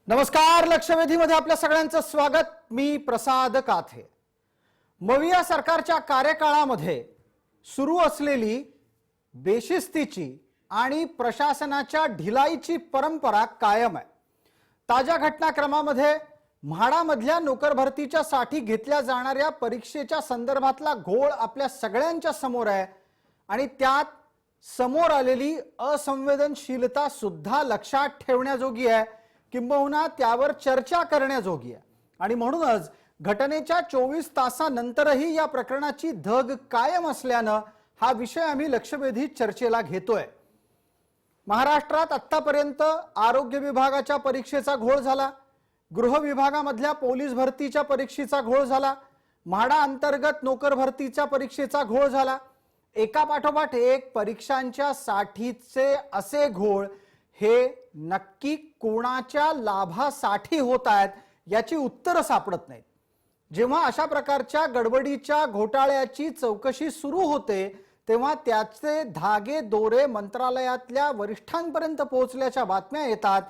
नमस्कार, लक्षवेधीमध्ये आपल्या सगळ्यांचं स्वागत। मी प्रसाद काथे। मविया सरकारच्या कार्यकाळामध्ये सुरू असलेली बेशिस्तीची आणि प्रशासनाच्या ढिलाईची परंपरा कायम आहे। ताज्या घटनाक्रमामध्ये म्हाडामधल्या नोकर भरतीच्या साठी घेतल्या जाणाऱ्या परीक्षेच्या संदर्भातला घोळ आपल्या सगळ्यांच्या समोर आहे आणि त्यात समोर आलेली असंवेदनशीलता सुद्धा लक्षात ठेवण्याजोगी आहे, किंबहुना त्यावर चर्चा करण्याजोगी आहे। आणि म्हणूनच घटनेच्या 24 तासानंतरही या प्रकरणाची धग कायम असल्याने हा विषय आम्ही लक्षवेधी चर्चेला घेतोय। महाराष्ट्रात आतापर्यंत आरोग्य विभागाच्या परीक्षेचा घोळ झाला, गृह विभागामधल्या पोलीस भरतीच्या परीक्षेचा घोळ झाला, म्हाडा अंतर्गत नोकर भरतीच्या परीक्षेचा घोळ झाला। एका पाठोपाठ एक परीक्षांच्या साठीचे असे घोळ हे नक्की कोणाच्या लाभासाठी होत आहेत याची उत्तरं सापडत नाहीत। जेव्हा अशा प्रकारच्या गडबडीच्या घोटाळ्याची चौकशी सुरू होते तेव्हा त्याचे धागे दोरे मंत्रालयातल्या वरिष्ठांपर्यंत पोहोचल्याच्या बातम्या येतात।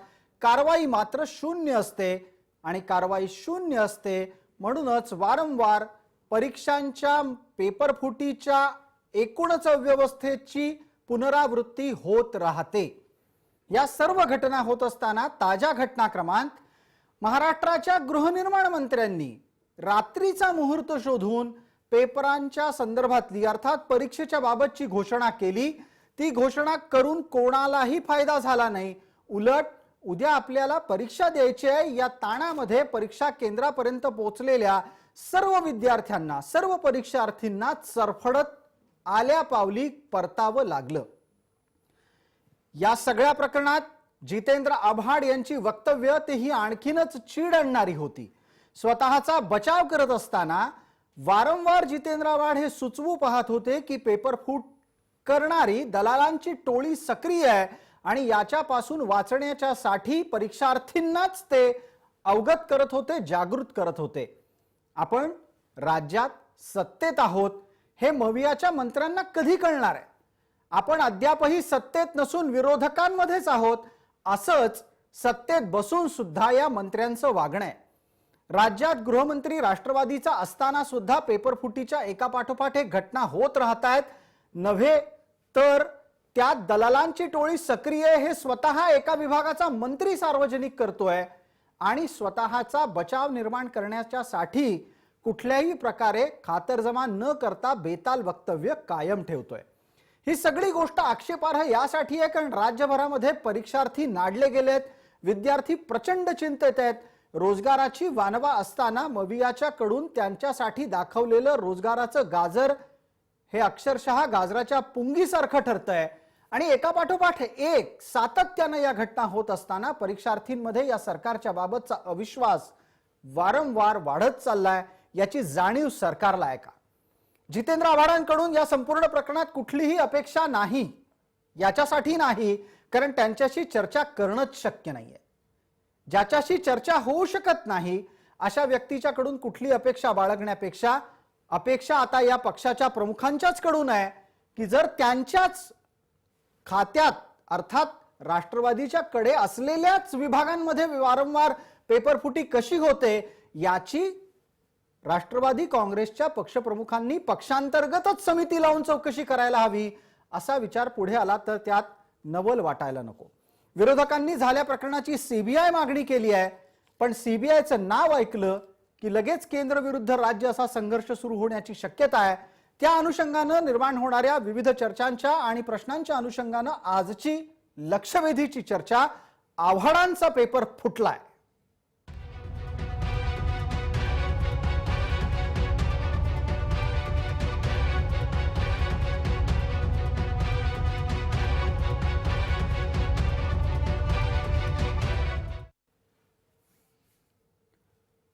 कारवाई मात्र शून्य असते आणि कारवाई शून्य असते म्हणूनच वारंवार परीक्षांच्या पेपर फुटीच्या एकूणच व्यवस्थेची पुनरावृत्ती होत राहते। या सर्व घटना होत असताना ताज्या घटनाक्रमांत महाराष्ट्राच्या गृहनिर्माण मंत्र्यांनी रात्रीचा मुहूर्त शोधून पेपरांच्या संदर्भातली अर्थात परीक्षेच्या बाबतची घोषणा केली। ती घोषणा करून कोणालाही फायदा झाला नाही, उलट उद्या आपल्याला परीक्षा द्यायची आहे या ताणामध्ये परीक्षा केंद्रापर्यंत पोहोचलेल्या सर्व विद्यार्थ्यांना, सर्व परीक्षार्थींना चरफडत आल्या पावली परतावं लागलं। या सगळ्या प्रकरणात जितेंद्र आव्हाड यांची वक्तव्य तेही आणखीनच चीड आणणारी होती। स्वतःचा बचाव करत असताना वारंवार जितेंद्र आव्हाड हे सुचवू पाहत होते की पेपर फूट करणारी दलालांची टोळी सक्रिय आहे आणि याच्यापासून वाचण्याच्या साठी परीक्षार्थींनाच ते अवगत करत होते, जागृत करत होते। आपण राज्यात सत्तेत आहोत हे मवियाच्या मंत्र्यांना कधी कळणार आहे? आपण अद्यापही सत्तेत नसून विरोधकांमध्येच आहोत असंच सत्तेत बसून सुद्धा या मंत्र्यांचं वागणं आहे। राज्यात गृहमंत्री राष्ट्रवादीचा असताना सुद्धा पेपर फुटीच्या एका पाठोपाठ एक घटना होत राहतात, नव्हे तर त्यात दलालांची टोळी सक्रिय हे स्वतः एका विभागाचा मंत्री सार्वजनिक करतोय आणि स्वतःचा बचाव निर्माण करण्याच्या साठी कुठल्याही प्रकारे खातरजमा न करता बेताल वक्तव्य कायम ठेवतोय। ही सगळी गोष्ट आक्षेपार्ह यासाठी आहे कारण राज्यभरामध्ये परीक्षार्थी नाडले गेलेत, विद्यार्थी प्रचंड चिंतेत आहेत। रोजगाराची वानवा असताना मवियाच्या कडून त्यांच्यासाठी दाखवलेलं रोजगाराचं गाजर हे अक्षरशः गाजराच्या पुंगीसारखं ठरतंय आणि एका पाठोपाठ एक सातत्याने या घटना होत असताना परीक्षार्थींमध्ये या सरकारच्या बाबतचा अविश्वास वारंवार वाढत चाललाय याची जाणीव सरकारला आहे का? जितेंद्र आव्हाडांकडून या संपूर्ण प्रकरणात कुठलीही अपेक्षा नाही, याच्यासाठी नाही कारण त्यांच्याशी चर्चा करणंच शक्य नाहीये। ज्याच्याशी चर्चा होऊ शकत नाही अशा व्यक्तीच्याकडून कुठली अपेक्षा बाळगण्यापेक्षा अपेक्षा आता या पक्षाच्या प्रमुखांच्याच कडून आहे की जर त्यांच्याच खात्यात अर्थात राष्ट्रवादीच्या कडे असलेल्याच विभागांमध्ये वारंवार पेपरफुटी कशी होते याची राष्ट्रवादी काँग्रेसच्या पक्षप्रमुखांनी पक्षांतर्गतच समिती लावून चौकशी करायला हवी असा विचार पुढे आला तर त्यात नवल वाटायला नको। विरोधकांनी झाल्या प्रकरणाची सीबीआय मागणी केली आहे, पण सीबीआयचं नाव ऐकलं की लगेच केंद्र विरुद्ध राज्य असा संघर्ष सुरू होण्याची शक्यता आहे। त्या अनुषंगाने निर्माण होणाऱ्या विविध चर्चांच्या आणि प्रश्नांच्या अनुषंगाने आजची लक्षवेधीची चर्चा आव्हाडांचा पेपर फुटलाय।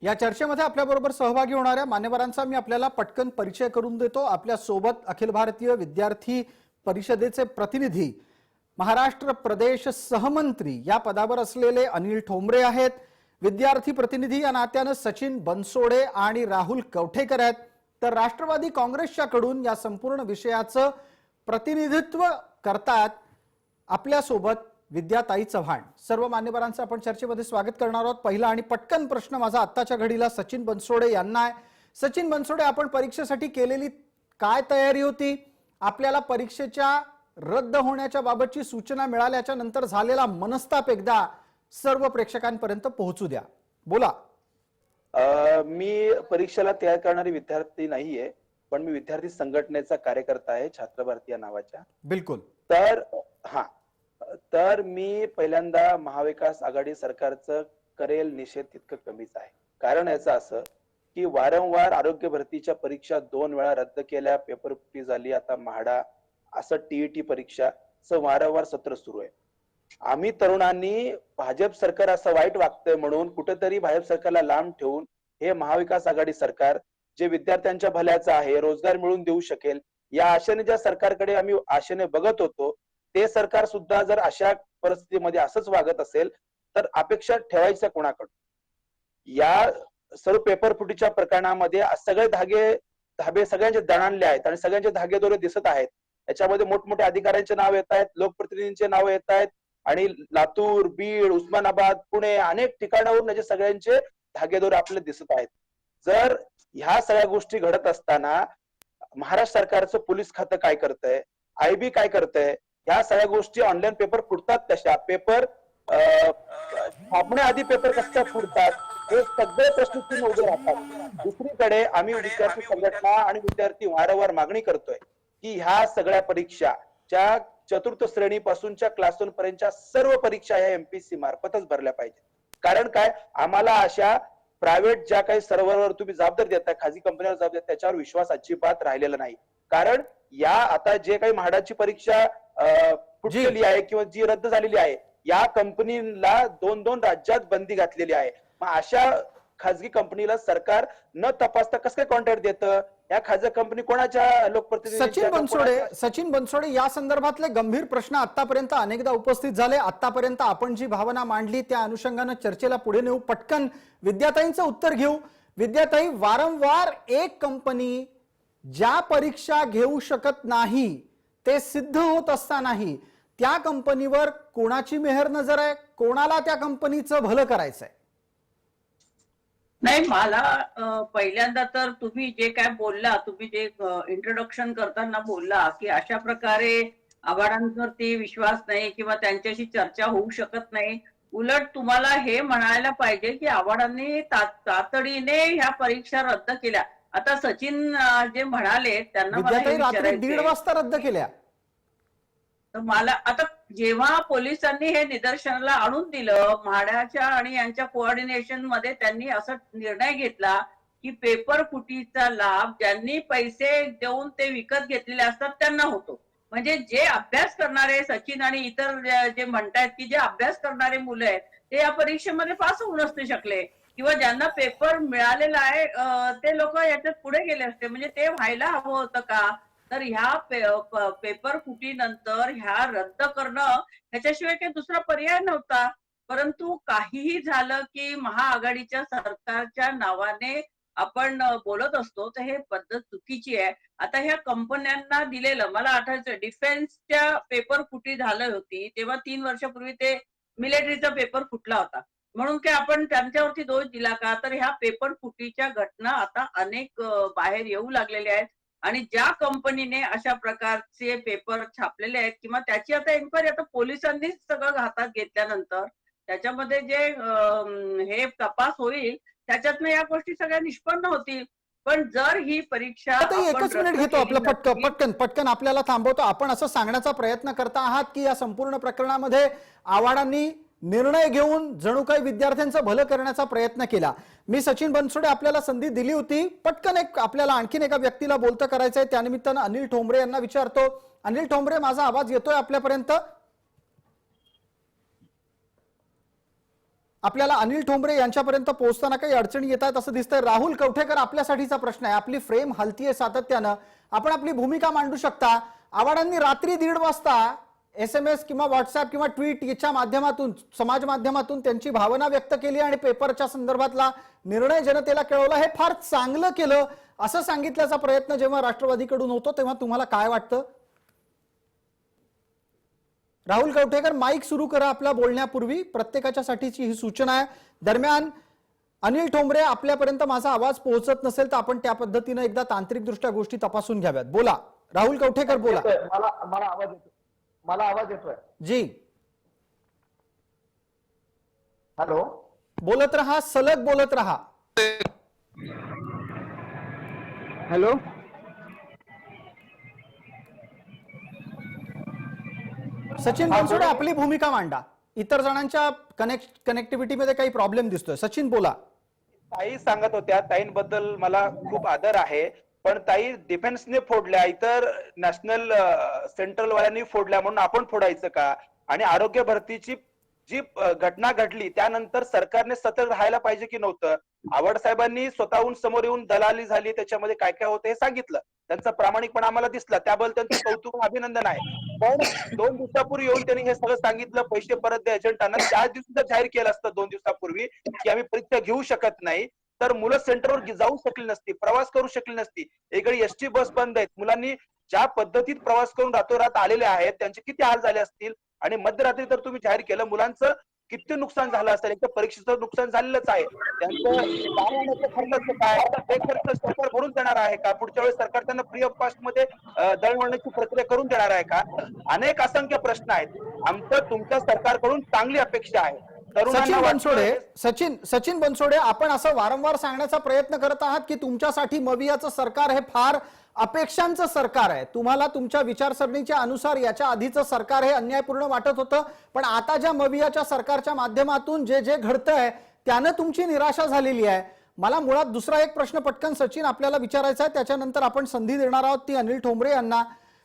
या चर्चेमध्ये आपल्याबरोबर सहभागी होणाऱ्या मान्यवरांचा मी आपल्याला पटकन परिचय करून देतो। आपल्या सोबत अखिल भारतीय विद्यार्थी परिषदेचे प्रतिनिधी, महाराष्ट्र प्रदेश सहमंत्री या पदावर असलेले अनिल ठोंबरे आहेत। विद्यार्थी प्रतिनिधी या नात्याने सचिन बनसोडे आणि राहुल कवठेकर आहेत। तर राष्ट्रवादी काँग्रेसच्या कडून या संपूर्ण विषयाचं प्रतिनिधित्व करतात आपल्या सोबत विद्याताई चव्हाण, सर्व मान्यवरांचं आपण चर्चेमध्ये स्वागत करणार आहोत। पहिला आणि पटकन प्रश्न माझा आत्ताच्या घडीला सचिन बनसोडे यांना आहे। सचिन बनसोडे, आपण परीक्षेसाठी केलेली काय तयारी होती? आपल्याला परीक्षेच्या रद्द होण्याच्या बाबतची सूचना मिळाल्याच्या नंतर झालेला मनस्ताप एकदा सर्व प्रेक्षकांपर्यंत पोहोचू द्या, बोला। मी परीक्षेला तयार करणारी विद्यार्थी नाहीये, पण मी विद्यार्थी संघटनेचा कार्यकर्ता आहे, छात्र भारती या नावाच्या। बिलकुल। तर मी पहिल्यांदा महाविकास आघाडी सरकारचं करेल निषेध तितकं कमीच आहे। कारण याचं असं की वारंवार आरोग्य भरतीच्या परीक्षा 2 वेळा रद्द केल्या, पेपर फुटी झाली, आता म्हाडा असं टीईटी परीक्षाचं वारंवार सत्र सुरू आहे। आम्ही तरुणांनी भाजप सरकार असं वाईट वागतंय म्हणून कुठेतरी भाजप सरकारला लांब ठेवून हे महाविकास आघाडी सरकार जे विद्यार्थ्यांच्या भल्याचं आहे, रोजगार मिळवून देऊ शकेल या आशेने ज्या सरकारकडे आम्ही आशेने बघत होतो, ते सरकार सुद्धा जर अशा परिस्थितीमध्ये असंच वागत असेल तर अपेक्षा ठेवायच्या कोणाकडून? या सर्व पेपर फुटीच्या प्रकरणामध्ये सगळे धाबे सगळ्यांचे दणाणले आहेत आणि सगळ्यांचे धागेदोरे दिसत आहेत। याच्यामध्ये मोठमोठ्या अधिकाऱ्यांचे नाव येत आहेत, लोकप्रतिनिधींचे नाव येत आहेत आणि लातूर, बीड, उस्मानाबाद, पुणे अनेक ठिकाणावरून याचे सगळ्यांचे धागेदोरे आपल्याला दिसत आहेत। जर ह्या सगळ्या गोष्टी घडत असताना महाराष्ट्र सरकारचं पोलीस खातं काय करतंय, आयबी काय करतंय, ह्या सगळ्या गोष्टी ऑनलाईन पेपर फुटतात कशा, पेपर छापण्याआधी पेपर कशा फुटतात, हे सगळे प्रश्न चिन्ह उभे राहतात। दुसरीकडे आम्ही विद्यार्थी संघटना आणि विद्यार्थी वारंवार मागणी करतोय की ह्या सगळ्या परीक्षाच्या चतुर्थ श्रेणीपासूनच्या क्लास 1 पर्यंतच्या सर्व परीक्षा ह्या एमपीएससी मार्फतच भरल्या पाहिजेत। कारण काय, आम्हाला अशा प्रायव्हेट ज्या काही सर्व्हरवर तुम्ही जबाबदारी देताय, खाजगी कंपन्यांवर जबाबदारी देताय, त्याच्यावर विश्वास अजिबात राहिलेला नाही। कारण या आता जे काही म्हाडाची परीक्षा फुटलेली आहे किंवा जी रद्द झालेली आहे, या कंपनीला 2-2 राज्यात बंदी घातलेली आहे। मग अशा खाजगी कंपनीला सरकार न तपासता कसं काय कॉन्ट्रॅक्ट देतं? या खाजगी कंपनी कोणाच्या लोकप्रतिनिधी? सचिन बनसोडे, या संदर्भातले गंभीर प्रश्न आतापर्यंत अनेकदा उपस्थित झाले। आतापर्यंत आपण जी भावना मांडली त्या अनुषंगाने चर्चेला पुढे नेऊ। पटकन विद्याताईंचं उत्तर घेऊ। विद्याताई, वारंवार एक कंपनी ज्या परीक्षा घेऊ शकत नाही ते सिद्ध होत असतानाही त्या कंपनीवर कोणाची मेहर नजर आहे? कोणाला त्या कंपनीचं भलं करायचंय? नाही, मला पहिल्यांदा तर तुम्ही जे काय बोलला, तुम्ही जे इंट्रोडक्शन करताना बोलला की अशा प्रकारे आव्हाडांवरती विश्वास नाही किंवा त्यांच्याशी चर्चा होऊ शकत नाही, उलट तुम्हाला हे म्हणायला पाहिजे की आव्हाडांनी तातडीने ह्या परीक्षा रद्द केल्या। आता सचिन जे म्हणाले त्यांना मला हे रात्री 1:30 वाजता रद्द केल्या। तर मला आता जेव्हा पोलिसांनी हे निदर्शनाला आणून दिलं, म्हाडाच्या आणि यांच्या कोऑर्डिनेशन मध्ये त्यांनी असा निर्णय घेतला की पेपर फुटीचा लाभ ज्यांनी पैसे देऊन ते विकत घेतलेले असतात त्यांना होतो। म्हणजे जे अभ्यास करणारे, सचिन आणि इतर जे म्हणतायत की जे अभ्यास करणारे मुलं आहेत ते या परीक्षेमध्ये पास होऊ नसते शकले किंवा ज्यांना पेपर मिळालेला आहे ते लोक याच्यात पुढे गेले असते। म्हणजे ते व्हायला हवं होतं का? तर ह्या पेपर फुटीनंतर ह्या रद्द करणं ह्याच्याशिवाय काही दुसरा पर्याय नव्हता। परंतु काहीही झालं की महाआघाडीच्या सरकारच्या नावाने आपण बोलत असतो, तर हे पद्धत चुकीची आहे। आता ह्या कंपन्यांना दिलेलं, मला आठवायचं डिफेन्सच्या पेपर फुटी झाली होती तेव्हा 3 वर्षापूर्वी ते मिलिटरीचा पेपर फुटला होता म्हणून काय आपण त्यांच्यावरती दोष दिला का? तर ह्या पेपर फुटीच्या घटना आता अनेक बाहेर येऊ लागलेल्या आहेत आणि ज्या कंपनीने अशा प्रकारचे पेपर छापलेले आहेत किंवा त्याची आता एन्क्वायरी आता पोलिसांनीच सगळं हातात घेतल्यानंतर त्याच्यामध्ये जे हे तपास होईल त्याच्यातनं या गोष्टी सगळ्या निष्पन्न होतील। पण जर ही परीक्षा एकच मिनिट घेतो आपलं, पटकन आपल्याला थांबवतो। आपण असं सांगण्याचा प्रयत्न करता आहात की या संपूर्ण प्रकरणामध्ये आव्हाडांनी निर्णय घेऊन जणू काही विद्यार्थ्यांचं भलं करण्याचा प्रयत्न केला। मी सचिन बनसोडे आपल्याला संधी दिली होती, पटकन आपल्याला आणखीन एका व्यक्तीला बोलतं करायचंय, त्यानिमित्तानं अनिल ठोंबरे यांना विचारतो। अनिल ठोंबरे, माझा आवाज येतोय आपल्यापर्यंत? आपल्याला अनिल ठोंबरे यांच्यापर्यंत पोहोचताना काही अडचणी येत आहेत असं दिसतंय। राहुल कवठेकर, आपल्यासाठीचा प्रश्न आहे। आपली फ्रेम हलतीये सातत्यानं, आपण आपली भूमिका मांडू शकता। आव्हाडांनी रात्री 1:30 वाजता SMS किंवा व्हॉट्सअप किंवा ट्विट याच्या माध्यमातून, समाज माध्यमातून त्यांची भावना व्यक्त केली आणि पेपरच्या संदर्भातला निर्णय जनतेला कळवला। हे फार चांगलं केलं असं सांगितल्याचा प्रयत्न जेव्हा राष्ट्रवादीकडून होतो तेव्हा तुम्हाला काय वाटतं? राहुल कवठेकर, माईक सुरू करा आपला बोलण्यापूर्वी. प्रत्येकाच्या साठीची ही सूचना आहे. दरम्यान अनिल ठोंबरे, आपल्यापर्यंत माझा आवाज पोहोचत नसेल तर आपण त्या पद्धतीनं एकदा तांत्रिकदृष्ट्या गोष्टी तपासून घ्याव्यात. बोला राहुल कवठेकर, बोला. मला आवाज येतोय जी, हॅलो. बोलत रहा, सलग बोलत रहा. हॅलो. सचिन बनसोडे, आपली भूमिका मांडा. इतर जणांच्या कनेक्टिव्हिटी मध्ये काही प्रॉब्लेम दिसतोय. सचिन, बोला. ताई सांगत होत्या, ताईंबद्दल मला खूप आदर आहे, पण ताई डिफेन्सने फोडल्या, इतर नॅशनल सेंट्रल वाल्यांनी फोडल्या, म्हणून आपण फोडायचं का? आणि आरोग्य भरतीची जी घटना घडली त्यानंतर सरकारने सतर्क राहायला पाहिजे की नव्हतं? आवड साहेबांनी स्वतःहून समोर येऊन दलाली झाली, त्याच्यामध्ये काय काय होतं हे सांगितलं, त्यांचा प्रामाणिकपणा आम्हाला दिसला, त्याबद्दल त्यांचं कौतुक अभिनंदन आहे. पण 2 दिवसापूर्वी येऊन त्यांनी हे सगळं सांगितलं, पैसे परत द्या एजंटांना. त्याच दिवशी जर जाहीर केलं असतं 2 दिवसापूर्वी की आम्ही परीक्षा घेऊ शकत नाही, तर मुलं सेंटरवर जाऊ शकली नसती, प्रवास करू शकली नसती. एकडे एसटी बस बंद आहेत, मुलांनी ज्या पद्धतीत प्रवास करून रातोरात आलेले आहेत त्यांचे किती हाल झाले असतील. आणि मध्यरात्री तर तुम्ही जाहीर केलं, मुलांचं किती नुकसान झालं असेल. एक तर परीक्षेचं नुकसान झालेलंच आहे, त्यांचं खर्च काय, ते खर्च सरकार भरून देणार आहे का? पुढच्या वेळेस सरकार त्यांना फ्री ऑफ कॉस्ट मध्ये दळणवळणाची प्रक्रिया करून देणार आहे का? अनेक असंख्य प्रश्न आहेत. आमचं तुमच्या सरकारकडून चांगली अपेक्षा आहे. सचिन बनसोडे, सचिन बनसोडे, आपण असं वारंवार सांगण्याचा प्रयत्न करत आहात की तुमच्यासाठी मवियाचं सरकार हे फार अपेक्षांचं सरकार आहे. तुम्हाला तुमच्या विचारसरणीच्या अनुसार याच्या आधीचं सरकार हे अन्यायपूर्ण वाटत होतं, पण आता ज्या मवियाच्या सरकारच्या माध्यमातून जे जे घडतंय त्यानं तुमची निराशा झालेली आहे. मला मुळात दुसरा एक प्रश्न पटकन सचिन आपल्याला विचारायचा आहे, त्याच्यानंतर आपण संधी देणार आहोत ती अनिल ठोंबरे यांना.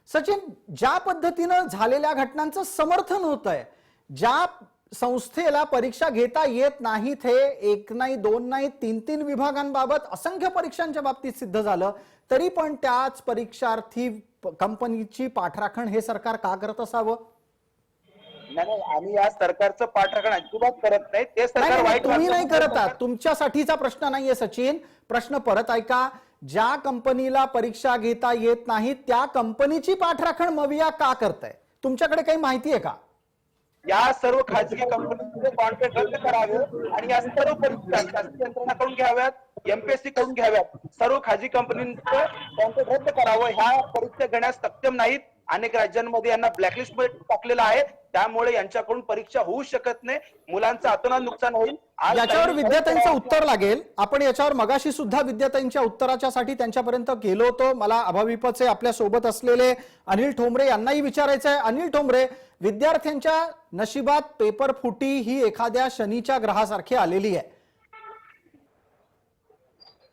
सचिन, ज्या पद्धतीनं झालेल्या घटनांचं समर्थन होत आहे, ज्या संस्थेला परीक्षा घेता येत नाहीत, हे 1 नाही 2 नाही 3 विभागांबाबत असंख्य परीक्षांच्या बाबतीत सिद्ध झालं, तरी पण त्याच परीक्षार्थी कंपनीची पाठराखण हे सरकार का करत असावं? नाही, आम्ही या सरकारचं पाठराखण अजिबात करत नाही. ते सरकार वाईट, तुम्ही नाही करत आहात, तुमच्यासाठीचा प्रश्न नाहीये सचिन. प्रश्न परत ऐका. ज्या कंपनीला परीक्षा घेता येत नाही त्या कंपनीची पाठराखण मविया का करताय? तुमच्याकडे काही माहिती आहे का? या सर्व खाजगी कंपनीचे कॉन्ट्रॅक्ट रद्द करावे आणि या सर्व परीक्षा शासकीय यंत्रणाकडून घ्याव्यात, एमपीएससी कडून घ्याव्यात. सर्व खाजगी कंपनींचं कॉन्ट्रॅक्ट रद्द करावं. ह्या परीक्षा घेण्यास सक्षम नाहीत. अनेक राज्यांमध्ये यांना ब्लॅकलिस्ट मध्ये टाकलेलं आहे, त्यामुळे यांच्याकडून परीक्षा होऊ शकत नाही. मुलांचं अतोनात नुकसान होईल. याच्यावर विद्यार्थ्यांचं उत्तर लागेल. आपण याच्यावर मगाशी सुद्धा विद्यार्थ्यांच्या उत्तराच्या साठी त्यांच्यापर्यंत गेलो होतो. मला अभाविपचे आपल्या सोबत असलेले अनिल ठोंबरे यांनाही विचारायचं आहे. अनिल ठोंबरे, विद्यार्थ्यांच्या नशिबात पेपर फुटी ही एखाद्या शनीच्या ग्रहासारखी आलेली आहे.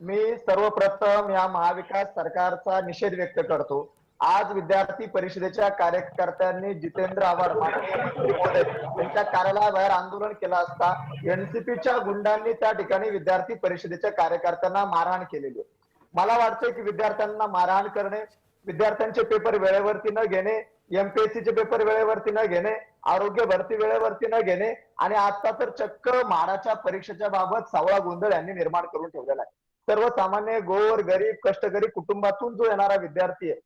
मी सर्वप्रथम या महाविकास सरकारचा निषेध व्यक्त करतो. आज विद्यार्थी परिषदेच्या कार्यकर्त्यांनी जितेंद्र आव्हाड माननीय मंत्री महोदय यांच्या कार्यालयाबाहेर आंदोलन केलं असता एनसीपीच्या गुंडांनी त्या ठिकाणी विद्यार्थी परिषदेच्या कार्यकर्त्यांना मारहाण केलेली आहे. मला वाटतंय की विद्यार्थ्यांना मारहाण करणे, विद्यार्थ्यांचे पेपर वेळेवरती न घेणे, एमपीएससीचे पेपर वेळेवरती न घेणे, आरोग्य भरती वेळेवरती न घेणे आणि आता तर चक्क म्हाडाच्या परीक्षेच्या बाबत सावळा गोंधळ यांनी निर्माण करून ठेवलेला आहे. सर्वसामान्य गोर गरीब कष्टकरी कुटुंबातून जो येणारा विद्यार्थी आहे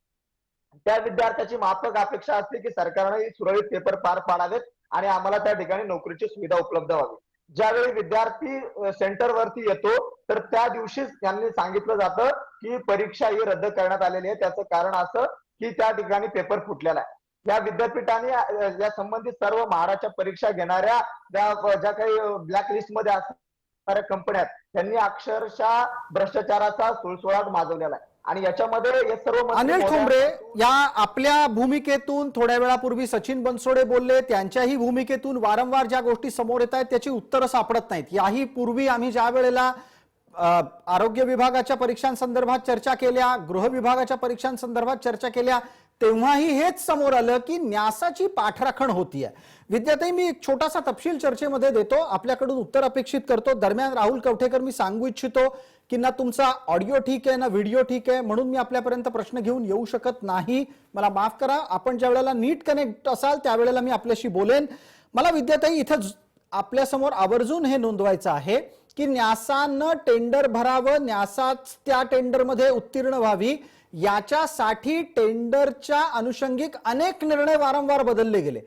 त्या विद्यार्थ्याची माफक अपेक्षा असते की सरकारने सुरळीत पेपर पार पाडावेत आणि आम्हाला त्या ठिकाणी नोकरीची सुविधा उपलब्ध व्हावी. ज्यावेळी विद्यार्थी सेंटरवरती येतो तर त्या दिवशीच त्यांनी सांगितलं जातं की परीक्षा ही रद्द करण्यात आलेली आहे. त्याचं कारण असं की त्या ठिकाणी पेपर फुटलेला आहे. या विद्यापीठाने या संबंधित सर्व महाराष्ट्राच्या परीक्षा घेणाऱ्या ज्या काही ब्लॅकलिस्ट मध्ये असणाऱ्या कंपन्या आहेत त्यांनी अक्षरशः भ्रष्टाचाराचा सुळसुळाट माजवलेला आहे आणि याच्यामध्ये हे सर्व. अनिल ठोंबरे, या आपल्या भूमिकेतून थोड्या वेळापूर्वी सचिन बनसोडे बोलले, त्यांच्याही भूमिकेतून वारंवार ज्या गोष्टी समोर येत आहेत त्याची उत्तरं सापडत नाहीत. याही पूर्वी आम्ही ज्या वेळेला आरोग्य विभागाच्या परीक्षांसंदर्भात चर्चा केल्या, गृह विभागाच्या परीक्षांसंदर्भात चर्चा केल्या, तेव्हाही हेच समोर आलं की न्यासाची पाठराखण होतीये. विद्यार्थी, मी एक छोटासा तपशील चर्चेमध्ये देतो, आपल्याकडून उत्तर अपेक्षित करतो. दरम्यान राहुल कवठेकर, मी सांगू इच्छितो की ना तुमचा ऑडिओ ठीक आहे ना व्हिडिओ ठीक आहे, म्हणून मी आपल्यापर्यंत प्रश्न घेऊन येऊ शकत नाही. मला माफ करा. आपण ज्या वेळेला नीट कनेक्ट असाल त्यावेळेला मी आपल्याशी बोलेन. मला विद्यार्थी इथं आपल्यासमोर आवर्जून हे नोंदवायचं आहे की न्यासानं टेंडर भरावं, न्यासाच त्या टेंडरमध्ये उत्तीर्ण व्हावी, याच्यासाठी टेंडरच्या अनुषंगिक अनेक निर्णय वारंवार बदलले गेले.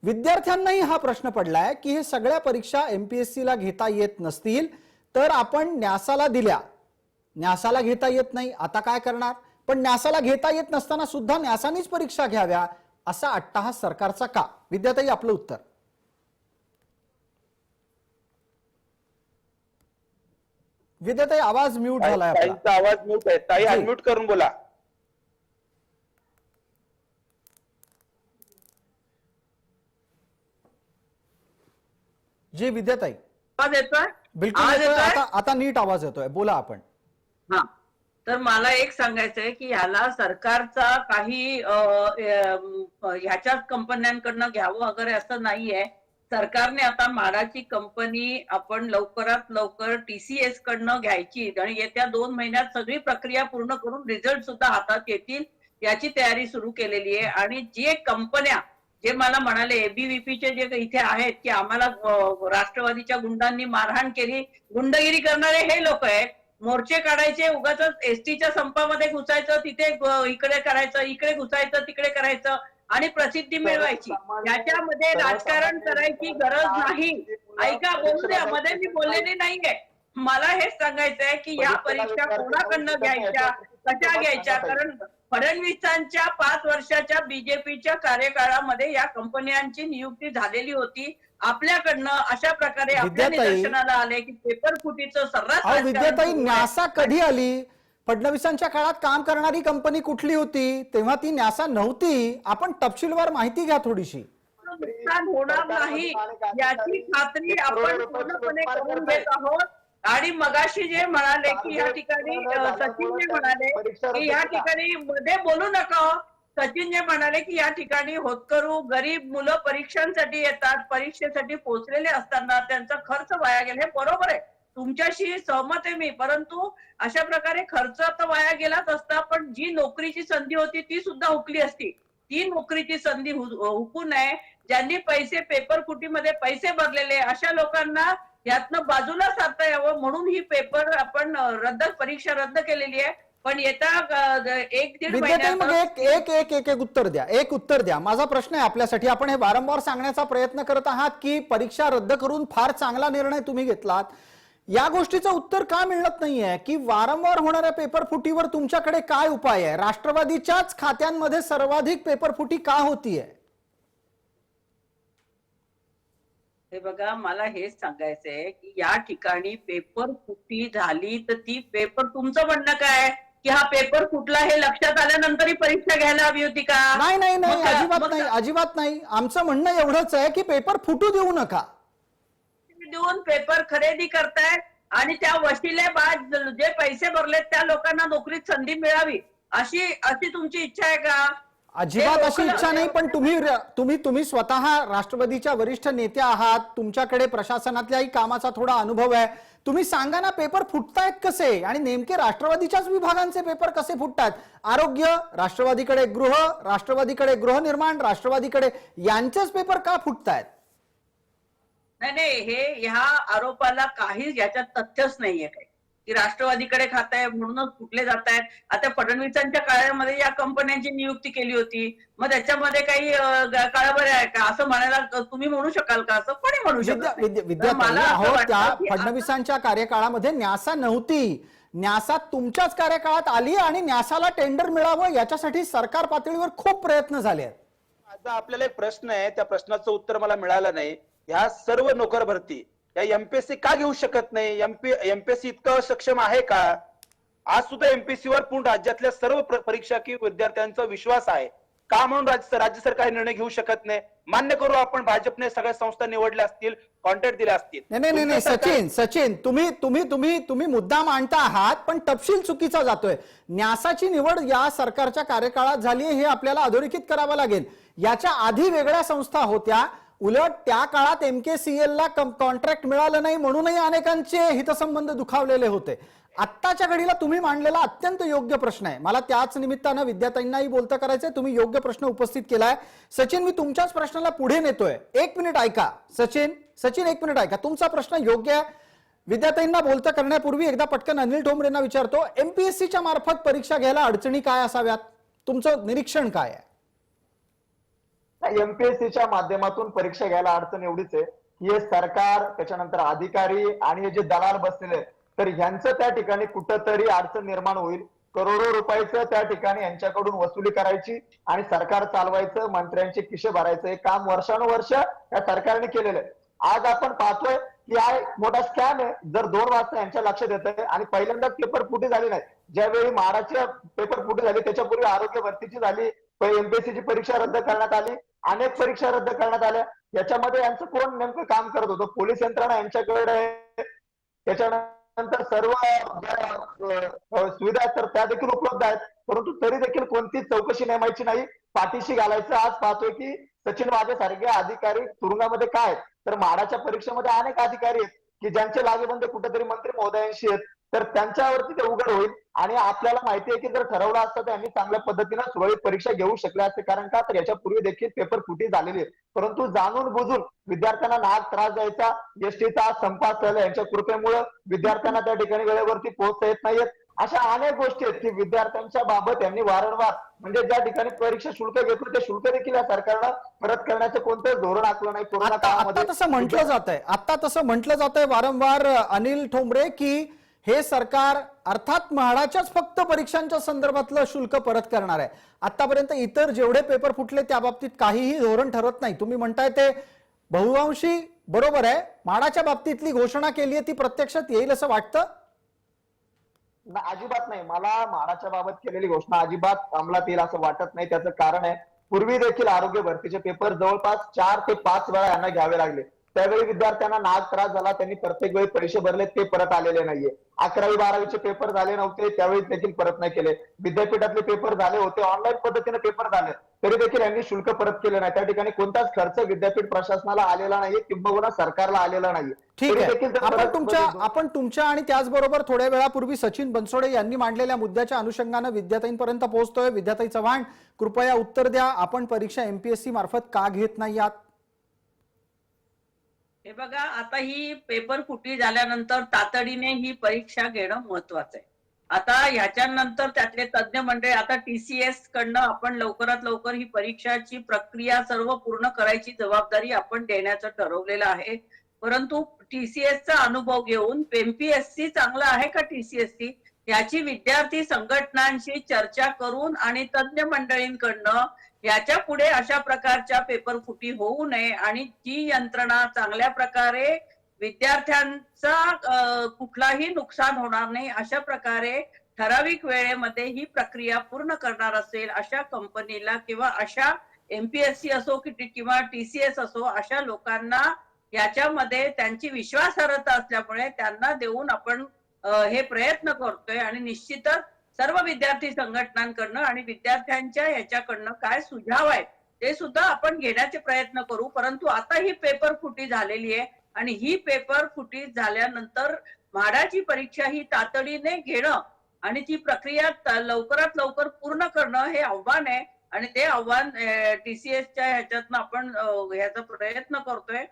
विद्यार्थ्यांनाही हा प्रश्न पडलाय की हे सगळ्या परीक्षा MPSC ला घेता येत नसतील तर आपण न्यासाला दिल्या, न्यासाला घेता येत नाही, आता काय करणार? पण न्यासाला घेता येत नसताना सुद्धा न्यासानीच परीक्षा घ्याव्या असा अट्टाहास सरकारचा का? विद्याताई, आपलं उत्तर. विद्याताई, आवाज म्यूट झालाय आपला. ताईंचा आवाज म्यूट आहे. ताई अनम्यूट करून बोला. जी विद्याताई, आवाज येतोय? बिलकुल आवाज येतोय. येतोय? आता नीट आवाज येतोय, बोला आपण. हा, तर मला एक सांगायचंय की ह्याला सरकारचा काही ह्याच्याच कंपन्यांकडनं घ्यावं वगैरे असं नाहीये. सरकारने आता म्हाडाची कंपनी आपण लवकरात लवकर TCS कडनं घ्यायची आणि येत्या 2 महिन्यात सगळी प्रक्रिया पूर्ण करून रिझल्ट सुद्धा हातात येतील याची तयारी सुरू केलेली आहे. आणि जे कंपन्या जे मला म्हणाले ABVPचे जे इथे आहेत की आम्हाला राष्ट्रवादीच्या गुंडांनी मारहाण केली, गुंडगिरी करणारे हे लोक आहेत. मोर्चे काढायचे, उगाच STच्या संपामध्ये घुसायचं, तिथे इकडे करायचं, इकडे घुसायचं, तिकडे करायचं आणि प्रसिद्धी मिळवायची. याच्यामध्ये राजकारण करायची गरज नाही. ऐका, बोलू द्या, मध्ये मी बोललेली नाहीये. मला हेच सांगायचंय की या परीक्षा कोणाकडनं घ्यायच्या, कशा घ्यायच्या, कारण फडणवीसांच्या 5 वर्षाच्या बीजेपीच्या कार्यकाळामध्ये या कंपन्यांची नियुक्ती झालेली होती. आपल्याकडनं अशा प्रकारे आपल्या निदर्शनाला आले की पेपर फुटीचं सर्रास विद्याताई, न्यासा कधी आली? फडणवीसांच्या काळात काम करणारी कंपनी कुठली होती? तेव्हा ती न्यासा नव्हती. आपण तपशीलवार माहिती घ्या थोडीशी. नुकसान होणार नाही याची खात्री आपण पूर्णपणे करून घेत आहोत. आणि मगाशी जे म्हणाले की या ठिकाणी सचिन जे म्हणाले की या ठिकाणी मध्ये बोलू नका, सचिन जे म्हणाले की या ठिकाणी होतकरू गरीब मुलं परीक्षांसाठी येतात, परीक्षेसाठी पोहोचलेले असताना त्यांचा खर्च वाया गेला, हे बरोबर आहे, तुमच्याशी सहमत आहे मी. परंतु अशा प्रकारे खर्च तर वाया गेलाच असता, पण जी नोकरीची संधी होती ती सुद्धा हुकली असती. ती नोकरीची संधी हुकू नये. ज्यांनी पैसे पेपर फुटीमध्ये पैसे भरलेले अशा लोकांना यातनं बाजूला सारता यावं म्हणून ही पेपर आपण परीक्षा रद्द केलेली आहे. पण येता 1-1.5 विद्याताई, मग महिन्यात एक उत्तर द्या, एक उत्तर द्या. माझा प्रश्न आहे आपल्यासाठी, आपण हे वारंवार सांगण्याचा प्रयत्न करत आहात की परीक्षा रद्द करून फार चांगला निर्णय तुम्ही घेतलात. या गोष्टीचं उत्तर का मिळत नाहीये की वारंवार होणाऱ्या पेपर फुटीवर तुमच्याकडे काय उपाय आहे? राष्ट्रवादीच्याच खात्यांमध्ये सर्वाधिक पेपर फुटी का होतीये? हे बघा, मला हेच सांगायचंय की या ठिकाणी पेपर फुटी झाली तर ती पेपर, तुमचं म्हणणं काय की हा पेपर फुटला हे लक्षात आल्यानंतर ही परीक्षा घ्यायला हवी होती का? नाही नाही नाही, अजिबात नाही, अजिबात नाही. आमचं म्हणणं एवढंच आहे की पेपर फुटू देऊ नका. देऊन पेपर खरेदी करतायत आणि त्या वशिलेबाज जे पैसे भरलेत त्या लोकांना नोकरीत संधी मिळावी अशी तुमची इच्छा आहे का? अजिबात अशी इच्छा नाही. पण तुम्ही स्वतः राष्ट्रवादीच्या वरिष्ठ नेत्या आहात, तुमच्याकडे प्रशासनातल्याही कामाचा थोडा अनुभव आहे. तुम्ही सांगा ना, पेपर फुटतायत कसे आणि नेमके राष्ट्रवादीच्याच विभागांचे पेपर कसे फुटतात? आरोग्य राष्ट्रवादीकडे, गृह राष्ट्रवादीकडे, गृहनिर्माण राष्ट्रवादीकडे, यांचेच पेपर का फुटतायत? नाही, हे ह्या आरोपाला काही याच्यात तथ्यच नाहीये काही की राष्ट्रवादीकडे खात आहे म्हणूनच कुठले जात आहेत. आता फडणवीसांच्या काळामध्ये या कंपन्यांची नियुक्ती केली होती, मग त्याच्यामध्ये काही काळाबरे आहे का असं म्हणायला तुम्ही म्हणू शकाल का? असं कोणी म्हणू शकत? विद्यार्थी, त्या फडणवीसांच्या कार्यकाळामध्ये न्यासा नव्हती, न्यासा तुमच्याच कार्यकाळात आली आणि न्यासाला टेंडर मिळावं याच्यासाठी सरकार पातळीवर खूप प्रयत्न झाले आहेत. आता आपल्याला एक प्रश्न आहे, त्या प्रश्नाचं उत्तर मला मिळालं नाही. ह्या सर्व नोकर भरती या MPSC का घेऊ शकत नाही? MPSC इतकं सक्षम आहे का? आज सुद्धा MPSC वर पूर्ण राज्यातल्या सर्व परीक्षा की विद्यार्थ्यांचा विश्वास आहे का? म्हणून राज्य सरकार निर्णय घेऊ शकत नाही. मान्य करू आपण, भाजपने सगळ्या संस्था निवडल्या असतील, कॉन्ट्रॅक्ट दिले असतील. नाही नाही, सचिन तुम्ही मुद्दा मांडता आहात पण तपशील चुकीचा जातोय. न्यासाची निवड या सरकारच्या कार्यकाळात झाली हे आपल्याला अधोरेखित करावं लागेल. याच्या आधी वेगळ्या संस्था होत्या, उलट त्या काळात MKCL ला कॉन्ट्रॅक्ट मिळालं नाही म्हणूनही अनेकांचे हितसंबंध दुखावलेले होते. आत्ताच्या घडीला तुम्ही मांडलेला अत्यंत योग्य प्रश्न आहे. मला त्याच निमित्तानं विद्यार्थ्यांनाही बोलतं करायचंय. तुम्ही योग्य प्रश्न उपस्थित केलाय. सचिन, मी तुमच्याच प्रश्नाला पुढे नेतोय. 1 मिनिट ऐका. सचिन 1 मिनिट ऐका. तुमचा प्रश्न योग्य आहे. विद्यार्थ्यांना बोलतं करण्यापूर्वी एकदा पटकन अनिल ठोंबरेंना विचारतो, MPSCच्या मार्फत परीक्षा घ्यायला अडचणी काय असाव्यात? तुमचं निरीक्षण काय आहे? एमपीएससीच्या माध्यमातून परीक्षा घ्यायला अडचण एवढीच आहे की हे सरकार, त्याच्यानंतर अधिकारी आणि हे जे दलाल बसलेले आहेत, तर ह्यांचं त्या ठिकाणी कुठंतरी अडचण निर्माण होईल. करोडो रुपयाचं त्या ठिकाणी यांच्याकडून वसुली करायची आणि सरकार चालवायचं, मंत्र्यांचे खिशे भरायचं, हे काम वर्षानुवर्ष या सरकारने केलेलं आहे. आज आपण पाहतोय की हा एक मोठा स्कॅम आहे. जर 2 वाजता यांच्या लक्षात येतंय आणि पहिल्यांदाच पेपर फुटी झाली नाही, ज्यावेळी म्हाडाच्या पेपर फुटी झाली त्याच्यापूर्वी आरोग्य भरतीची झाली, एमपीएससीची परीक्षा रद्द करण्यात आली, अनेक परीक्षा रद्द करण्यात आल्या. याच्यामध्ये यांचं कोण नेमकं काम करत होतं? पोलीस यंत्रणा यांच्याकडे आहे, त्याच्यानंतर सर्व सुविधा तर त्या देखील उपलब्ध आहेत, परंतु तरी देखील कोणतीच चौकशी नेमायची नाही, पाठीशी घालायचं. आज पाहतोय की सचिन वाजे सारखे अधिकारी तुरुंगामध्ये काय, तर म्हाडाच्या परीक्षेमध्ये अनेक अधिकारी आहेत की ज्यांचे लागेबंधे कुठेतरी मंत्री महोदयांशी आहेत, तर त्यांच्यावरती ते उघड होईल. आणि आपल्याला माहिती आहे की जर ठरवलं असतं तर यांनी चांगल्या पद्धतीने सुरळीत परीक्षा घेऊ शकले असते. कारण का, तर याच्यापूर्वी देखील पेपर फुटी झालेली आहे, परंतु जाणून बुजून विद्यार्थ्यांना नाग त्रास द्यायचा, एसटीचा संप असलेला यांच्या कृपेमुळे विद्यार्थ्यांना त्या ठिकाणी वेळेवरती पोहोचता येत नाहीयेत. अशा अनेक गोष्टी आहेत की विद्यार्थ्यांच्या बाबत यांनी वारंवार, म्हणजे ज्या ठिकाणी परीक्षा शुल्क घेतलं ते शुल्क देखील या सरकारनं परत करण्याचं कोणतं धोरण आखलं नाही. कोरोना काळामध्ये आता तसं म्हटलं जात आहे वारंवार अनिल ठोंबरे की हे सरकार अर्थात म्हाडाच्याच फक्त परीक्षांच्या संदर्भातलं शुल्क परत करणार आहे. आतापर्यंत इतर जेवढे पेपर फुटले त्या बाबतीत काहीही धोरण ठरत नाही. तुम्ही म्हणताय ते बहुअंशी बरोबर आहे. म्हाडाच्या बाबतीतली घोषणा केली आहे ती प्रत्यक्षात येईल असं वाटतं? अजिबात नाही. मला म्हाडाच्या बाबत केलेली घोषणा अजिबात अंमलात येईल असं वाटत नाही. त्याचं कारण आहे, पूर्वी देखील आरोग्य भरतीचे पेपर जवळपास 4 ते 5 वेळा यांना घ्यावे लागले. त्यावेळी विद्यार्थ्यांना नाग त्रास झाला, त्यांनी प्रत्येक वेळी पैसे भरले, ते परत आलेले नाहीये. 11वी 12वीचे पेपर झाले नव्हते त्यावेळी देखील परत नाही केले. विद्यापीठातले पेपर झाले होते, ऑनलाईन पद्धतीने पेपर झाले, तरी देखील यांनी शुल्क परत केलं नाही. त्या ठिकाणी कोणताच खर्च विद्यापीठ प्रशासनाला आलेला नाहीये किंबहुना सरकारला आलेला नाहीये. ठीक आहे. आपण तुमच्या आणि त्याचबरोबर थोड्या वेळापूर्वी सचिन बनसोडे यांनी मांडलेल्या मुद्द्याच्या अनुषंगाने विद्यार्थ्यांपर्यंत पोहोचतोय. विद्याताई चव्हाण, कृपया उत्तर द्या. आपण परीक्षा एमपीएससी मार्फत का घेत नाही आहात? हे बघा, आता ही पेपर फुटी झाल्यानंतर तातडीने ही परीक्षा घेणं महत्वाचं आहे. आता ह्याच्यानंतर त्यातले तज्ञ मंडळी, आता टीसीएस कडनं आपण लवकरात लवकर ही परीक्षाची प्रक्रिया सर्व पूर्ण करायची जबाबदारी आपण देण्याचं ठरवलेलं आहे. परंतु टीसीएसचा अनुभव घेऊन एमपीएससी चांगला आहे का टीसीएससी याची विद्यार्थी संघटनांशी चर्चा करून आणि तज्ञ मंडळींकडनं याच्या पुढे अशा प्रकारच्या पेपर फुटी होऊ नये आणि जी यंत्रणा चांगल्या प्रकारे विद्यार्थ्यांचा कुठलाही नुकसान होणार नाही अशा प्रकारे ठराविक वेळेमध्ये ही प्रक्रिया पूर्ण करणार असेल अशा कंपनीला किंवा अशा एमपीएससी असो किंवा टीसीएस असो अशा लोकांना याच्यामध्ये त्यांची विश्वासार्हता असल्यामुळे त्यांना देऊन आपण हे प्रयत्न करतोय. आणि निश्चितच सर्व विद्यार्थी संघटनांकडनं आणि विद्यार्थ्यांच्या ह्याच्याकडनं काय सुझाव आहेत ते सुद्धा आपण घेण्याचे प्रयत्न करू. परंतु आता ही पेपर फुटी झालेली आहे आणि ही पेपर फुटी झाल्यानंतर म्हाडाची परीक्षा ही तातडीने घेणं आणि ती प्रक्रिया लवकरात लवकर पूर्ण करणं हे आव्हान आहे. आणि ते आव्हान टीसीएसच्या ह्याच्यातनं आपण ह्याचा प्रयत्न करतोय.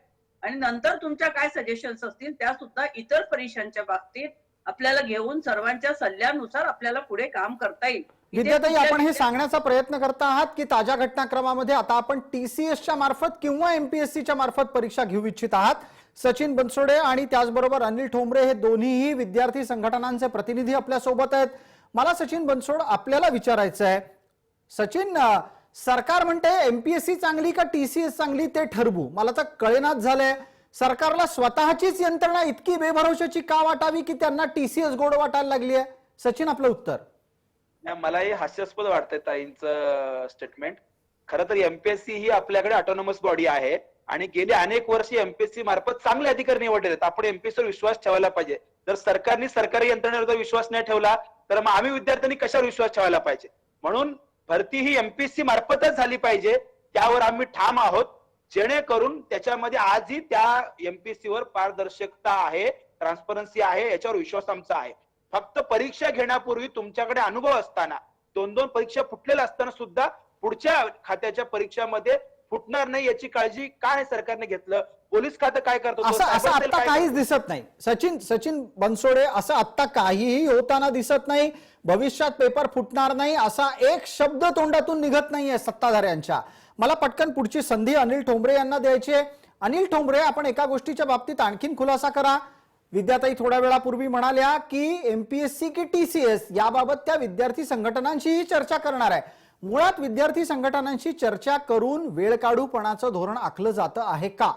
आणि नंतर तुमच्या काय सजेशन्स असतील त्या सुद्धा इतर परीक्षांच्या बाबतीत आपल्याला घेऊन सर्वांच्या सल्ल्यानुसार आपल्याला पुढे काम करता येईल. विद्याताई, आपण हे सांगण्याचा प्रयत्न करता आहात की ताज्या घटनाक्रमामध्ये आता आपण टीसीएसच्या मार्फत किंवा एमपीएससीच्या मार्फत परीक्षा घेऊ इच्छित आहात. सचिन बनसोडे आणि त्याचबरोबर अनिल ठोंबरे हे दोन्हीही विद्यार्थी संघटनांचे प्रतिनिधी आपल्या सोबत आहेत. मला सचिन बनसोड आपल्याला विचारायचं आहे, सचिन, सरकार म्हणते एमपीएससी चांगली का टीसीएस चांगली ते ठरवू. मला तर कळेनाच झालंय, सरकारला स्वतःचीच यंत्रणा इतकी बेभरवशाची का वाटावी की त्यांना टीसीएस गोड वाटायला लागली आहे? सचिन, आपलं उत्तर. मलाही हास्यास्पद वाटतंय ताईंचं स्टेटमेंट. खरं तर एमपीएससी ही आपल्याकडे ऑटोनॉमस बॉडी आहे आणि गेली अनेक वर्ष एमपीएससी मार्फत चांगले अधिकारी निवडलेले आहेत. आपण एमपीएससीवर विश्वास ठेवायला पाहिजे. जर सरकारने सरकारी यंत्रणेवर विश्वास नाही ठेवला तर मग आम्ही विद्यार्थ्यांनी कशावर विश्वास ठेवायला पाहिजे. म्हणून भरती ही एमपीएससी मार्फतच झाली पाहिजे, त्यावर आम्ही ठाम आहोत. जेणेकरून त्याच्यामध्ये आजही त्या एमपीएससी वर पारदर्शकता आहे, ट्रान्सपरन्सी आहे, याच्यावर विश्वास आमचा आहे. फक्त परीक्षा घेण्यापूर्वी तुमच्याकडे अनुभव असताना 2-2 परीक्षा फुटलेल्या असताना सुद्धा पुढच्या खात्याच्या परीक्षामध्ये फुटणार नाही याची काळजी का नाही सरकारने घेतलं? पोलीस खातं काय करतो? असं असं सायबर सेल आता काय काहीच करतं? दिसत नाही. सचिन बनसोडे, असं आता काहीही होताना दिसत नाही. भविष्यात पेपर फुटणार नाही असा एक शब्द तोंडातून निघत नाहीये सत्ताधाऱ्यांच्या. मला पटकन पुढची संधी अनिल ठोंबरे यांना द्यायची आहे. अनिल ठोंबरे, आपण एका गोष्टीच्या बाबतीत आणखीन खुलासा करा. विद्याताई थोड्या वेळापूर्वी म्हणाल्या की एमपीएससी की टीसीएस याबाबत त्या विद्यार्थी संघटनांशीही चर्चा करणार आहे. मुळात विद्यार्थी संघटनांशी चर्चा करून वेळकाढूपणाचं धोरण आखलं जातं आहे का?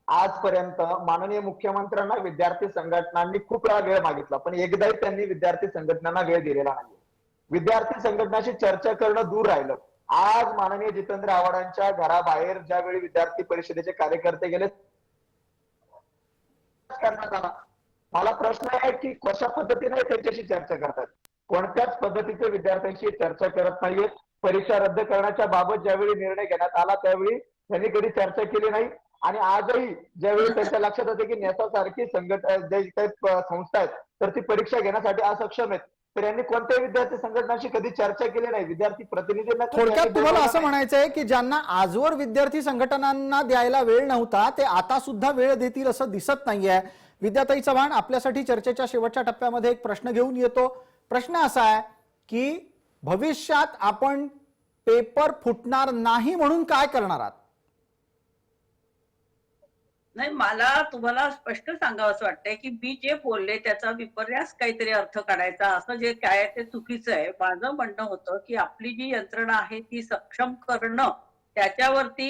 आजपर्यंत माननीय मुख्यमंत्र्यांना विद्यार्थी संघटनांनी खूप वेळा वेळ मागितला, पण एकदाही त्यांनी विद्यार्थी संघटनांना वेळ दिलेला नाही. विद्यार्थी संघटनाशी चर्चा करणं दूर राहिलं. आज माननीय जितेंद्र आव्हाडांच्या घराबाहेर ज्यावेळी विद्यार्थी परिषदेचे कार्यकर्ते गेले करण्यात आला. मला प्रश्न आहे की कशा पद्धतीने त्यांच्याशी चर्चा करतात? कोणत्याच पद्धतीचे विद्यार्थ्यांशी चर्चा करत नाहीये. परीक्षा रद्द करण्याच्या बाबत ज्यावेळी निर्णय घेण्यात आला त्यावेळी त्यांनी कधी चर्चा केली नाही. आणि आजही ज्यावेळी त्यांच्या लक्षात येते की नेता सारखी संस्था आहेत तर ती परीक्षा घेण्यासाठी असक्षम आहेत, तर यांनी कोणत्याही विद्यार्थी संघटनाशी कधी चर्चा केली नाही. विद्यार्थी प्रतिनिधींना थोडक्यात तुम्हाला असं म्हणायचंय की ज्यांना आजवर विद्यार्थी संघटनांना द्यायला वेळ नव्हता ते आता सुद्धा वेळ देतील असं दिसत नाहीये. विद्याताई चव्हाण, आपल्यासाठी चर्चेच्या शेवटच्या टप्प्यामध्ये एक प्रश्न घेऊन येतो. प्रश्न असा आहे की भविष्यात आपण पेपर फुटणार नाही म्हणून काय करणार आहात? नाही, मला तुम्हाला स्पष्ट सांगावं असं वाटतंय की मी जे बोलले त्याचा विपर्यास काहीतरी अर्थ काढायचा असं जे काय ते चुकीचं आहे. माझं म्हणणं होतं की आपली जी यंत्रणा आहे ती सक्षम करणं, त्याच्यावरती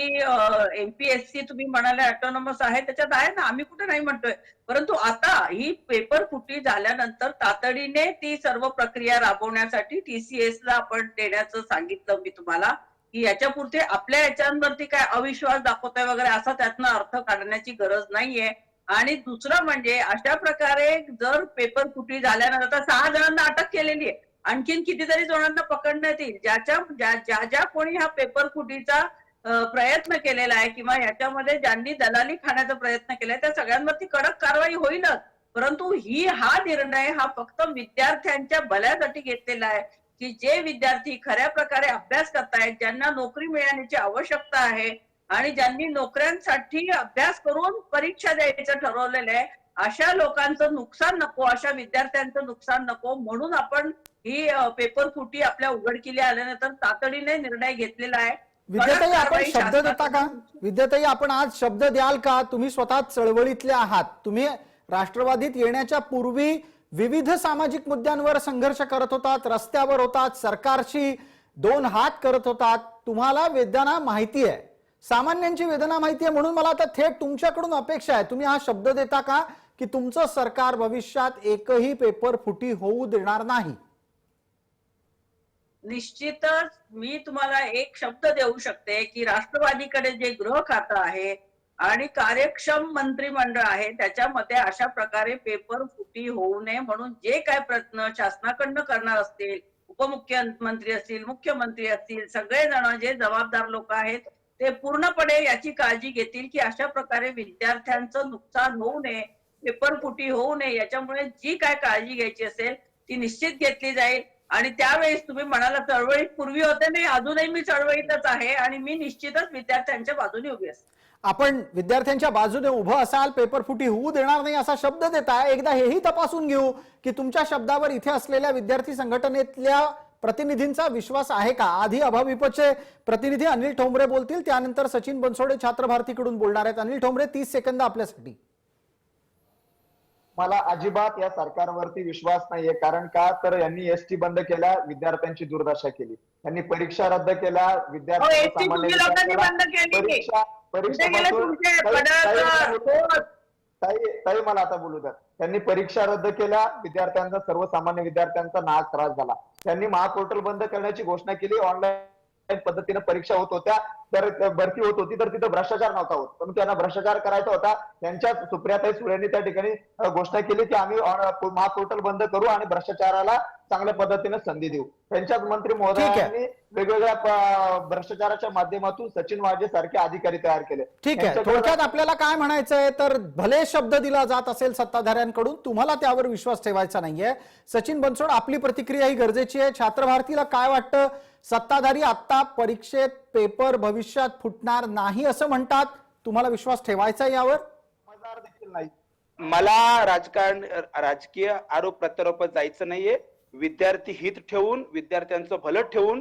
एमपीएससी तुम्ही म्हणाले ऑटोनॉमस आहे, त्याच्यात आहे ना, आम्ही कुठे नाही म्हणतोय. परंतु आता ही पेपर फुटी झाल्यानंतर तातडीने ती सर्व प्रक्रिया राबवण्यासाठी टीसीएस ला आपण देण्याचं सांगितलं मी तुम्हाला, की याच्यापुरते आपल्या याच्यांवरती काय अविश्वास दाखवताय वगैरे असा त्यातनं अर्थ काढण्याची गरज नाहीये. आणि दुसरं म्हणजे अशा प्रकारे जर पेपर फुटी झाल्यानंतर 6 जणांना अटक केलेली आहे, आणखीन कितीतरी जणांना पकडण्यात येईल. ज्या कोणी हा पेपर फुटीचा प्रयत्न केलेला आहे किंवा याच्यामध्ये ज्यांनी दलाली खाण्याचा प्रयत्न केलाय त्या सगळ्यांवरती कडक कारवाई होईलच. परंतु हा निर्णय हा फक्त विद्यार्थ्यांच्या भल्यासाठी घेतलेला आहे की जे विद्यार्थी खऱ्या प्रकारे अभ्यास करतायत, ज्यांना नोकरी मिळण्याची आवश्यकता आहे आणि ज्यांनी नोकऱ्यांसाठी अभ्यास करून परीक्षा द्यायचं ठरवलेलं आहे, अशा लोकांचं नुकसान नको, अशा विद्यार्थ्यांचं नुकसान नको म्हणून आपण ही पेपर फुटी आपल्या उघडकीला आल्यानंतर तातडीने निर्णय घेतलेला आहे. विद्याताई, आपण शब्द देता का? विद्याताई, आपण आज शब्द द्याल का? तुम्ही स्वतः चळवळीतले आहात. तुम्ही राष्ट्रवादीत येण्याच्या पूर्वी विविध सामाजिक मुद्द्यांवर संघर्ष करत होतात, रस्त्यावर होतात, सरकारशी 2 हात करत होतात. तुम्हाला वेदना माहिती आहे, सामान्यांची वेदना माहिती आहे. म्हणून मला आता थेट तुमच्याकडून अपेक्षा आहे, तुम्ही हा शब्द देता का की तुमचं सरकार भविष्यात एकही पेपर फुटी होऊ देणार नाही? निश्चितच मी तुम्हाला एक शब्द देऊ शकते की राष्ट्रवादीकडे जे गृह खातं आहे आणि कार्यक्षम मंत्रिमंडळ आहे त्याच्यामध्ये अशा प्रकारे पेपर फुटी होऊ नये म्हणून जे काय प्रयत्न शासनाकडनं करणार असतील, उपमुख्यमंत्री असतील, मुख्यमंत्री असतील, सगळेजण जे जबाबदार लोक आहेत ते पूर्णपणे याची काळजी घेतील की अशा प्रकारे विद्यार्थ्यांचं नुकसान होऊ नये, पेपर फुटी होऊ नये, याच्यामुळे जी काय काळजी घ्यायची असेल ती निश्चित घेतली जाईल. आणि त्यावेळेस तुम्ही म्हणाला चळवळीत पूर्वी होते, नाही, अजूनही मी चळवळीतच आहे आणि मी निश्चितच विद्यार्थ्यांच्या बाजूने उभी असते. आपण विद्यार्थ्यांच्या बाजूने उभं असाल, पेपर फुटी होऊ देणार नाही असा शब्द देताय. एकदा हेही तपासून घेऊ की तुमच्या शब्दावर इथे असलेल्या विद्यार्थी संघटनेतल्या प्रतिनिधींचा विश्वास आहे का? आधी अभाविपचे प्रतिनिधी अनिल ठोंबरे बोलतील, त्यानंतर सचिन बनसोडे छात्र भारतीकडून बोलणार आहेत. अनिल ठोंबरे, 30 सेकंद आपल्यासाठी. मला अजिबात या सरकारवरती विश्वास नाहीये. कारण का तर यांनी एसटी बंद केला, विद्यार्थ्यांची दुर्दशा केली. त्यांनी परीक्षा रद्द केल्या, ताई मला आता बोलू द्या. त्यांनी परीक्षा रद्द केल्या, विद्यार्थ्यांचा, सर्वसामान्य विद्यार्थ्यांचा नाहक त्रास झाला. त्यांनी महापोर्टल बंद करण्याची घोषणा केली, ऑनलाईन पद्धतीने परीक्षा होत होत्या. जर भरती होत होती तर तिथं भ्रष्टाचार नव्हता होत, पण त्यांना भ्रष्टाचार करायचा होता. त्यांच्याच सुप्रियाताई सुळेंनी त्या ठिकाणी घोषणा केली की आम्ही महापोर्टल बंद करू आणि भ्रष्टाचाराला चांगल्या पद्धतीने संधी देऊ. त्यांच्याच मंत्री महोदयांनी वेगवेगळ्या भ्रष्टाचाराच्या माध्यमातून सचिन वाजे सारखे अधिकारी तयार केले. ठीक आहे, थोडक्यात आपल्याला काय म्हणायचंय तर भले शब्द दिला जात असेल सत्ताधाऱ्यांकडून, तुम्हाला त्यावर विश्वास ठेवायचा नाहीये. सचिन बनसोड, आपली प्रतिक्रिया ही गरजेची आहे. छात्र भारतीला काय वाटतं? सत्ताधारी आता परीक्षेत पेपर भविष्यात फुटणार नाही असं म्हणतात, तुम्हाला विश्वास ठेवायचा यावर? देखील नाही. मला राजकीय आरोप प्रत्यारोपात जायचं नाहीये. विद्यार्थी हित ठेवून, विद्यार्थ्यांचं भलं ठेवून,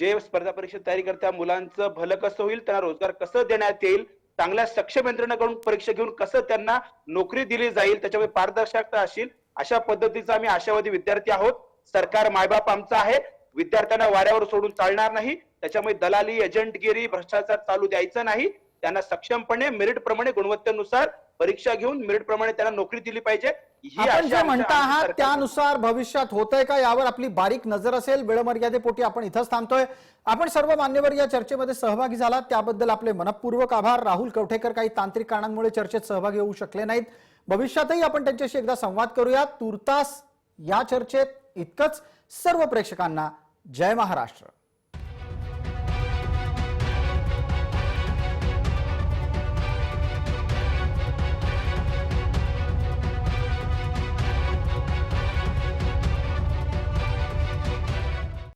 जे स्पर्धा परीक्षा तयारी करत्या मुलांचं भलं कसं होईल, त्यांना रोजगार कसं देण्यात येईल, चांगल्या सक्षम यंत्रणेकडून परीक्षा घेऊन कसं त्यांना नोकरी दिली जाईल, त्याच्यामध्ये पारदर्शकता असेल, अशा पद्धतीचा आम्ही आशावादी विद्यार्थी आहोत. सरकार मायबाप आमचा आहे. विद्यार्थ्यांना वाऱ्यावर सोडून चालणार नाही. त्याच्यामुळे दलाली, एजंटगिरी, भ्रष्टाचार चालू द्यायचं नाही. त्यांना सक्षमपणे मेरिट प्रमाणे गुणवत्तेनुसार परीक्षा घेऊन मेरिट प्रमाणे त्यांना नोकरी दिली पाहिजे. ही आपण जे आशा म्हणता आहात सरकार- त्यानुसार भविष्यात होतंय का यावर आपली बारीक नजर असेल. वेळमर्यादेपोटी आपण इथंच थांबतोय. आपण सर्व मान्यवर या चर्चेमध्ये सहभागी झालात त्याबद्दल आपले मनपूर्वक आभार. राहुल कवठेकर काही तांत्रिक कारणांमुळे चर्चेत सहभागी होऊ शकले नाहीत. भविष्यातही आपण त्यांच्याशी एकदा संवाद करूयात. तूर्तास या चर्चेत इतकंच. सर्व प्रेक्षकांना जय महाराष्ट्र.